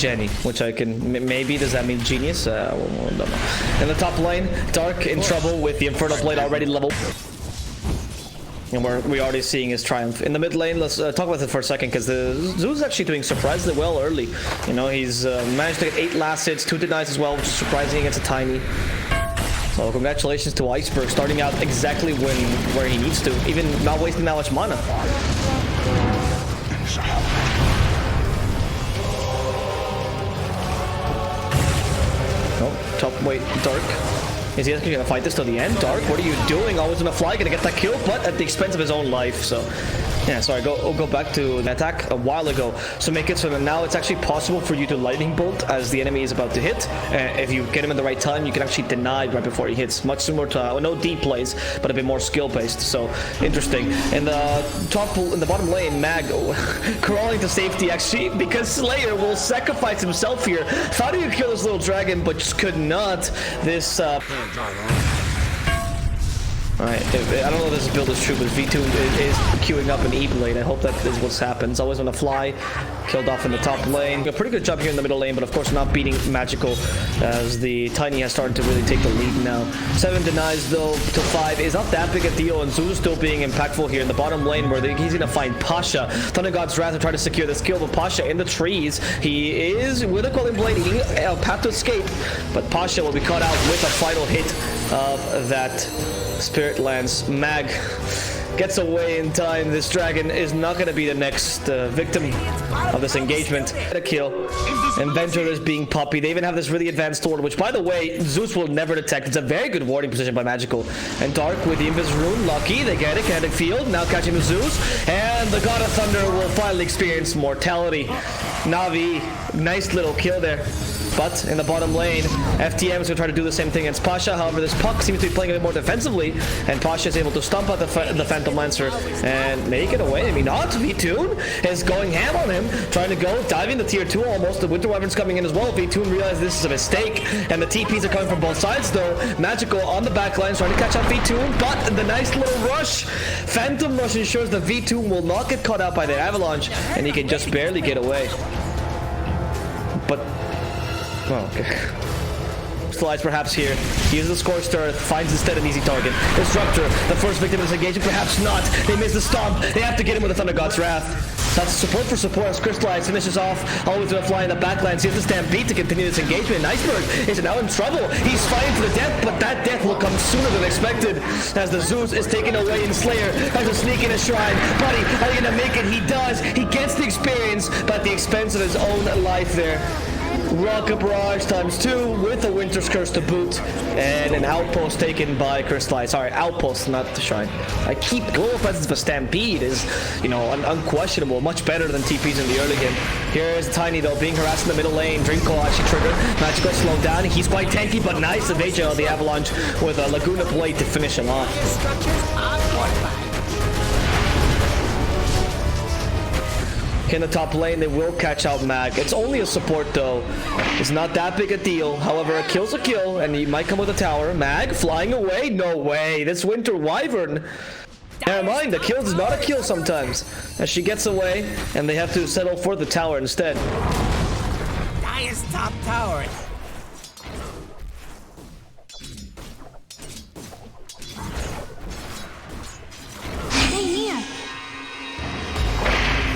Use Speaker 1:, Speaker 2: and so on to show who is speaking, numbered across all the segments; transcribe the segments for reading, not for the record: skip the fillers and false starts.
Speaker 1: Jenny, which I can... Maybe, does that mean genius? I don't know. In the top lane, Dark in trouble with the Infernal Blade already level. And we're already seeing his triumph. In the mid lane, let's talk about it for a second, because the Zeus is actually doing surprisingly well early. You know, he's managed to get 8 last hits, 2 denies as well, which is surprising against a Tiny. So congratulations to Iceberg, starting out exactly where he needs to, even not wasting that much mana. Oh, top, wait, Dark. Is he actually gonna fight this till the end? Dark, what are you doing? Always gonna fly, gonna get that kill, but at the expense of his own life. So, yeah, sorry, go back to the attack a while ago. So make it so that now it's actually possible for you to lightning bolt as the enemy is about to hit. If you get him at the right time, you can actually deny right before he hits. Much similar to no deep plays, but a bit more skill based. So interesting. In the bottom lane, Mag crawling to safety actually because Slayer will sacrifice himself here. Thought he could kill this little dragon, but just could not. This. Alright, I don't know if this build is true, but V2 is queuing up an E-Blade. I hope that is what happens. Always on the fly, killed off in the top lane. A pretty good job here in the middle lane, but of course not beating Magical as the Tiny has started to really take the lead now. 7 denies though to 5 is not that big a deal, and Zeus still being impactful here in the bottom lane where he's going to find Pasha. Thunder God's Wrath to try to secure this kill, but Pasha in the trees. He is with a Quelling Blade, a path to escape, but Pasha will be caught out with a final hit of that Spirit Lance. Mag gets away in time. This dragon is not going to be the next victim of this engagement. A kill. Inventor is being puppy. They even have this really advanced sword, which, by the way, Zeus will never detect. It's a very good warding position by Magical. And Dark with the Invis Rune. Lucky. They get it. Kinetic Field. Now catching the Zeus. And the God of Thunder will finally experience mortality. Navi. Nice little kill there. But in the bottom lane, FTM is going to try to do the same thing against Pasha. However, this Puck seems to be playing a bit more defensively, and Pasha is able to stomp out the Phantom Lancer and make it away. I mean, not V2 is going ham on him, trying to go, diving the tier 2 almost. The Winter Wyvern's coming in as well. V2 realizes this is a mistake, and the TPs are coming from both sides, though. Magical on the back line, trying to catch up V2, but the nice little rush. Phantom Rush ensures that V2 will not get caught out by the Avalanche, and he can just barely get away. But... oh, okay. Slides perhaps here. He uses the Scorched Earth, finds instead an easy target. Disruptor, the first victim of this engagement, perhaps not. They miss the stomp. They have to get him with the Thunder God's Wrath. That's support for support as Crystallize finishes off. Always gonna fly in the backline. Sees the Stampede to continue this engagement. Iceberg is now in trouble. He's fighting to the death, but that death will come sooner than expected as the Zeus is taken away in Slayer. Has to sneak in a shrine. Buddy, are you gonna make it? He does. He gets the experience, but at the expense of his own life there. Rocket Barrage ×2 with a Winter's Curse to boot, and an outpost taken by Crystallize. Sorry, outpost, not the shrine. I keep global presence of a Stampede is, you know, unquestionable, much better than TPs in the early game. Here's Tiny though, being harassed in the middle lane. Drink Call actually triggered. Magical slowed down. He's quite tanky, but nice evasion of the Avalanche with a Laguna Blade to finish him off. In the top lane, they will catch out Mag. It's only a support though. It's not that big a deal. However, a kill's a kill, and he might come with a tower. Mag flying away? No way. This Winter Wyvern. Never mind, the kill is not a kill sometimes. As she gets away, and they have to settle for the tower instead.
Speaker 2: Dire's top tower.
Speaker 3: Stay near.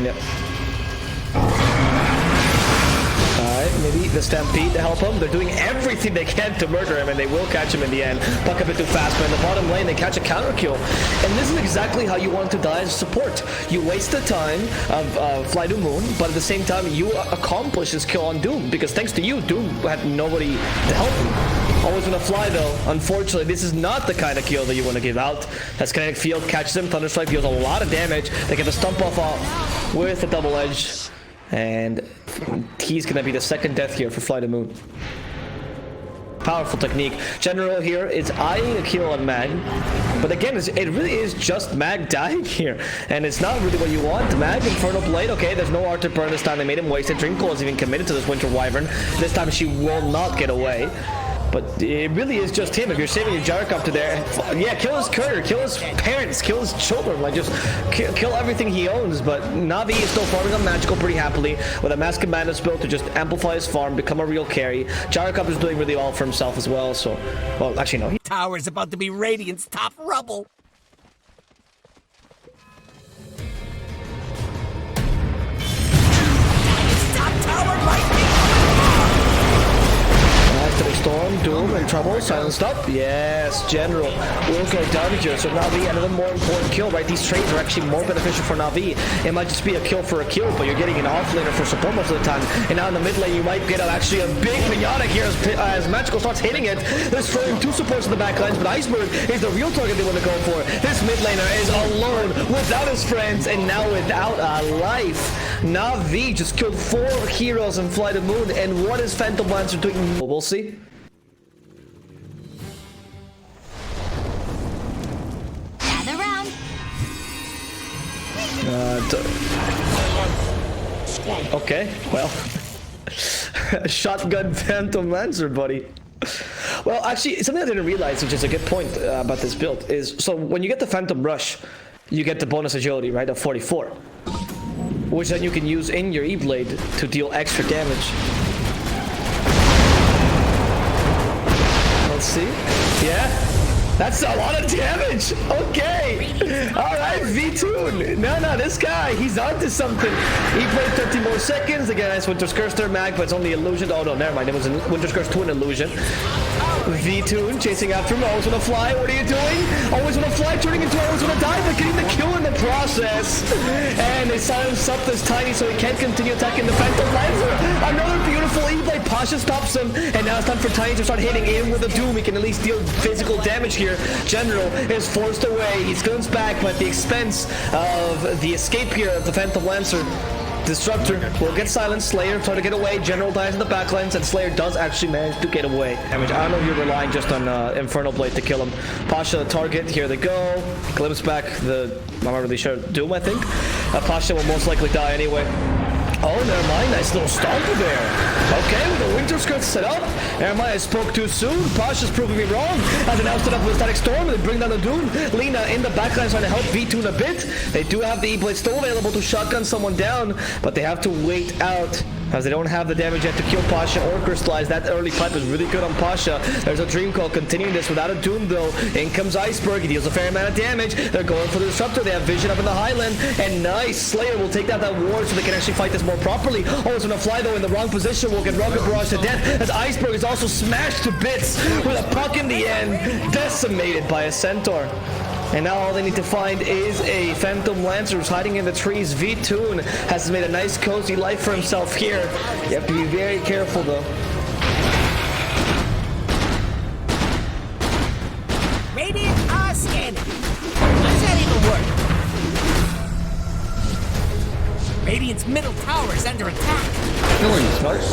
Speaker 1: Yep. Alright, maybe the Stampede to help him. They're doing everything they can to murder him, and they will catch him in the end. Puck a bit too fast, but in the bottom lane, they catch a counter kill. And this is exactly how you want to die as support. You waste the time of Fly to Moon, but at the same time, you accomplish this kill on Doom, because thanks to you, Doom had nobody to help him. Always gonna fly though. Unfortunately, this is not the kind of kill that you want to give out. As Kinetic Field catches him, Thunderstrike deals a lot of damage. They get the stump off with a double edge. And he's gonna be the second death here for Fly to Moon. Powerful technique. General here is eyeing a kill on Mag. But again, it really is just Mag dying here. And it's not really what you want. Mag, Infernal Blade. Okay, there's no art to burn this time. They made him waste it. Dreamcoil is even committed to this Winter Wyvern. This time she will not get away. But it really is just him. If you're saving your Gyrocopter there, yeah, kill his courier, kill his parents, kill his children, like just kill everything he owns. But Navi is still farming on magical pretty happily with a Mask of Madness build to just amplify his farm, become a real carry. Gyrocopter is doing really well for himself as well. So, well, actually no.
Speaker 2: Tower's about to be Radiant's top rubble. Top tower lightning.
Speaker 1: Storm, Doom, and Trouble, silenced up. Yes, General will go down here. So Navi, another more important kill, right? These trades are actually more beneficial for Navi. It might just be a kill for a kill, but you're getting an offlaner for support most of the time. And now in the mid lane, you might get actually a big Mignonic here as Magical starts hitting it. They're throwing two supports in the back lines, but Iceberg is the real target they want to go for. This mid laner is alone, without his friends, and now without a life. Navi just killed 4 heroes in Flight of Moon, and what is Phantom Lancer doing? We'll see. Okay, well, shotgun Phantom Lancer, buddy. Well, actually, something I didn't realize, which is a good point about this build, is so when you get the Phantom Rush, you get the bonus agility, right, of 44, which then you can use in your E-Blade to deal extra damage. Let's see. Yeah. That's a lot of damage. Okay. All right, V-Tune. No, this guy, he's onto something. He played 30 more seconds. Again, it's Winter's Curse there, Mag, but it's only illusion. Oh, no, never mind. It was Winter's Curse 2 and illusion. V-Tune chasing after him. Always want to fly. What are you doing? Always want to fly, turning into always want to die, but getting the kill in the process. And they silence up this Tiny so he can't continue attacking the Phantom Lancer. Another beautiful E-Blade. Pasha stops him, and now it's time for Tiny to start hitting in with a Doom. He can at least deal physical damage here. General is forced away. He comes back, but at the expense of the escape here of the Phantom Lancer. Disruptor will get silenced. Slayer try to get away. General dies in the backlines, and Slayer does actually manage to get away. I don't know if you're relying just on Infernal Blade to kill him. Pasha the target. Here they go. Glimpse back the. I'm not really sure. Doom, I think. Pasha will most likely die anyway. Oh, never mind. Nice little stomper there. Okay, with the Winter's Curse set up. Never mind, I spoke too soon. Pasha's proving me wrong. As they now stood up with Static Storm, they bring down the Doom. Lina in the backline trying to help V-Tune a bit. They do have the E-Blade still available to shotgun someone down, but they have to wait out as they don't have the damage yet to kill Pasha or crystallize. That early pipe is really good on Pasha. There's a Dream Call continuing this without a Doom though. In comes Iceberg. He deals a fair amount of damage. They're going for the Disruptor. They have Vision up in the Highland. And nice. Slayer will take out that ward so they can actually fight this more properly. Oh, it's gonna fly though in the wrong position. Will get Rocket Barrage to death as Iceberg is also smashed to bits with a puck in the end. Decimated by a Centaur. And now all they need to find is a Phantom Lancer who's hiding in the trees. V-Tune has made a nice cozy life for himself here. You have to be very careful though.
Speaker 2: Radiant scanning. How does that even work? Radiant's middle tower is under attack.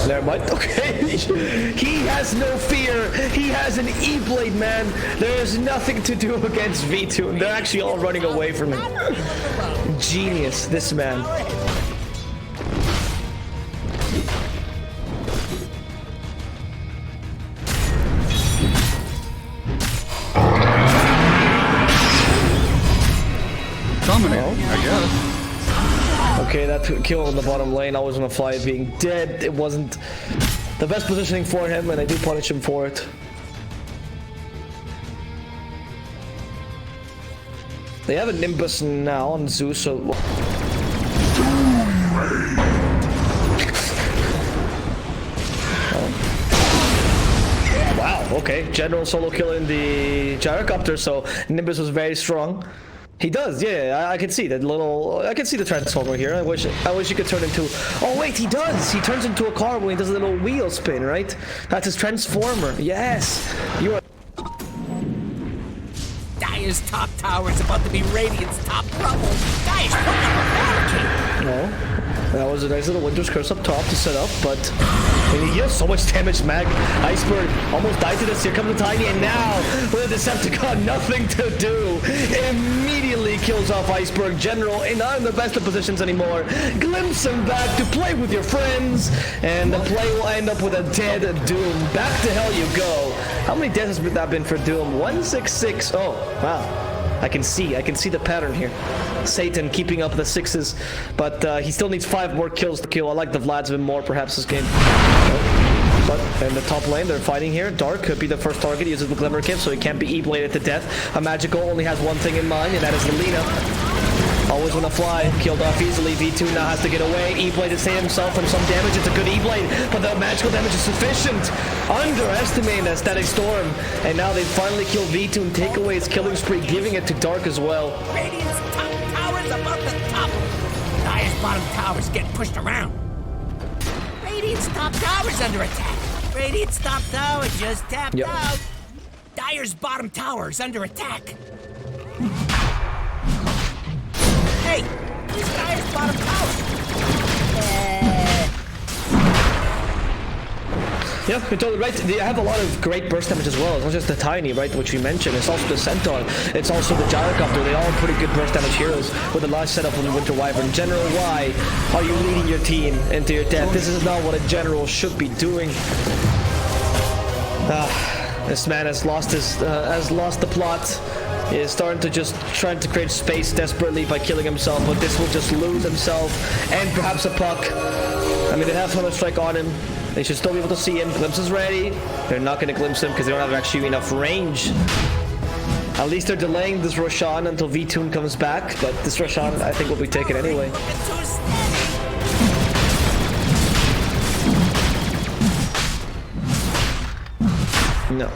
Speaker 1: Never mind. Okay. He has no fear. He has an E-Blade, man. There's nothing to do against V-Tune. They're actually all running away from him. Genius, this man.
Speaker 4: Dominating, I guess.
Speaker 1: Okay, that kill in the bottom lane. I was gonna fly being dead. It wasn't the best positioning for him, and I do punish him for it. They have a Nimbus now on Zeus, so... Wow, okay. General solo kill in the Gyrocopter, so Nimbus was very strong. He does, yeah. I can see that little. I can see the transformer here. I wish he could turn into. Oh wait, he does. He turns into a car when he does a little wheel spin, right? That's his transformer. Yes, you are.
Speaker 2: Dire's top tower is about to be Radiant's top rubble. Dire's putting up a barricade.
Speaker 1: No. That was a nice little Winter's Curse up top to set up, but and he deals so much damage, Mag. Iceberg almost died to this. Here comes the Tiny, and now with a Decepticon, nothing to do. Immediately kills off Iceberg. General not in the best of positions anymore. Glimpse him back to play with your friends, and the play will end up with a dead Doom. Back to hell you go. How many deaths has that been for Doom? 166. Oh, wow. I can see the pattern here. Satan keeping up the sixes, but he still needs 5 more kills to kill. I like the Vlads a bit more perhaps this game. But in the top lane, they're fighting here. Dark could be the first target. He uses the Glimmer Cape, so he can't be E-bladed to death. A Magical only has one thing in mind, and that is the Lina. Always wanna fly, killed off easily. V2 now has to get away. E-blade to save himself from some damage. It's a good E-blade, but the magical damage is sufficient. Underestimating that Static Storm, and now they finally kill V2 and take away his killing spree, giving it to Dark as well.
Speaker 2: Radiant's top tower's above the top. Dire's bottom tower's getting pushed around. Radiant's top tower's under attack. Radiant's top tower just tapped out. Dire's bottom tower's under attack. Hey, who's Dire's bottom tower?
Speaker 1: Yeah, you're totally right. They have a lot of great burst damage as well. It's not just the Tiny, right, which we mentioned. It's also the Centaur. It's also the Gyrocopter. They all pretty good burst damage heroes with a large setup on the Winter Wyvern. General, why are you leading your team into your death? This is not what a general should be doing. This man has lost the plot. He is starting to just trying to create space desperately by killing himself, but this will just lose himself and perhaps a puck. I mean, they have Thunder Strike on him. They should still be able to see him. Glimpse is ready. They're not going to glimpse him because they don't have actually enough range. At least they're delaying this Roshan until V-Tune comes back, but this Roshan I think will be taken anyway. No.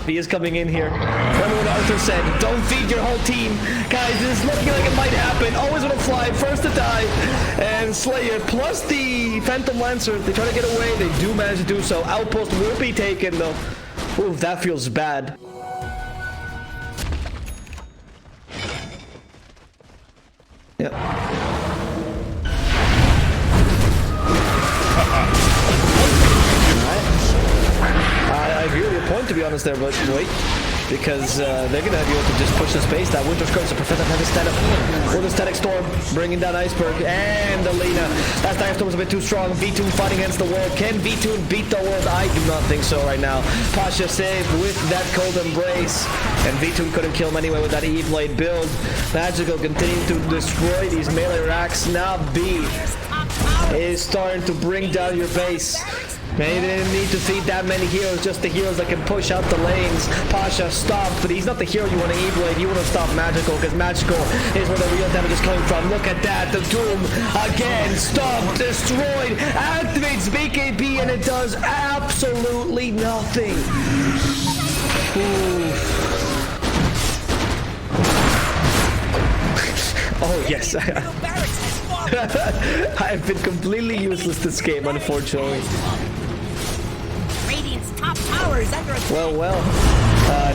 Speaker 1: He is coming in here. Remember what Arthur said, don't feed your whole team. Guys, this is looking like it might happen. Always want to fly, first to die. And Slayer, plus the Phantom Lancer. They try to get away, they do manage to do so. Outpost will be taken though. Ooh, that feels bad. Yeah. I agree with your point, to be honest there, but wait, because they're going to be able to just push the space. That Winter Scourge to prevent them having stand up with the Static Storm, bringing down Iceberg and Alina. That Static Storm is a bit too strong. V2 fighting against the world. Can V2 beat the world? I do not think so right now. Pasha saved with that Cold Embrace, and V2 couldn't kill him anyway with that E-Blade build. Magical continuing to destroy these melee racks. Now B is starting to bring down your base. Maybe they didn't need to feed that many heroes, just the heroes that can push out the lanes. Pasha stopped, but he's not the hero you want to E-Blade. You want to stop Magical, because Magical is where the real damage is coming from. Look at that, the Doom again, stopped, destroyed, activates BKB, and it does absolutely nothing. Oh, yes. I have been completely useless this game, unfortunately.
Speaker 2: Radiant's top tower is under attack.
Speaker 1: Well.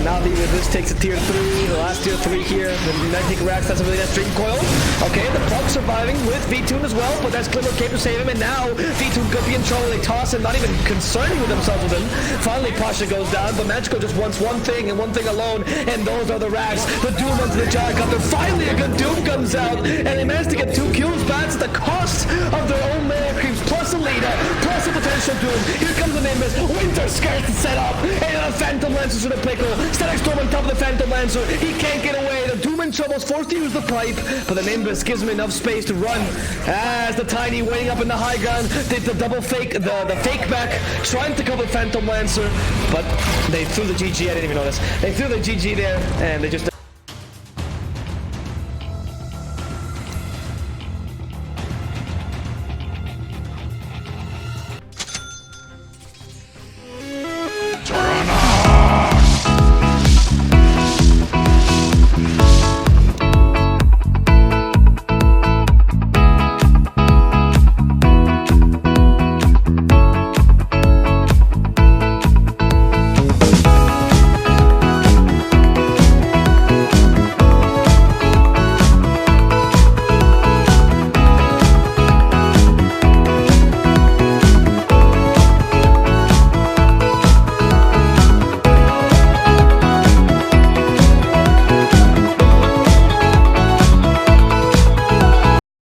Speaker 1: Navi with this takes a tier 3, the last tier 3 here. The Magnetic Racks, that's a really nice Dream Coil. Okay, the Puck surviving with V-Tune as well, but that's Glimmer Cape to save him, and now V-Tune could be in trouble. They toss him, not even concerning with themselves with him. Finally, Pasha goes down, but Magical just wants one thing and one thing alone, and those are the Racks. The Doom onto the Gyrocopter. Finally, a good Doom comes out, and they manage to get 2 kills back at the cost of their own melee creeps, plus a leader, plus a potential Doom. Here comes the Nimbus. Winter Scarce to set up, and a Phantom Lancer to the pickle. Static Storm on top of the Phantom Lancer. He can't get away. The Doom in trouble is forced to use the pipe, but the Nimbus gives him enough space to run. As the Tiny waiting up in the high ground, did the double fake, the fake back, trying to cover Phantom Lancer, but they threw the GG. I didn't even notice. They threw the GG there, and they just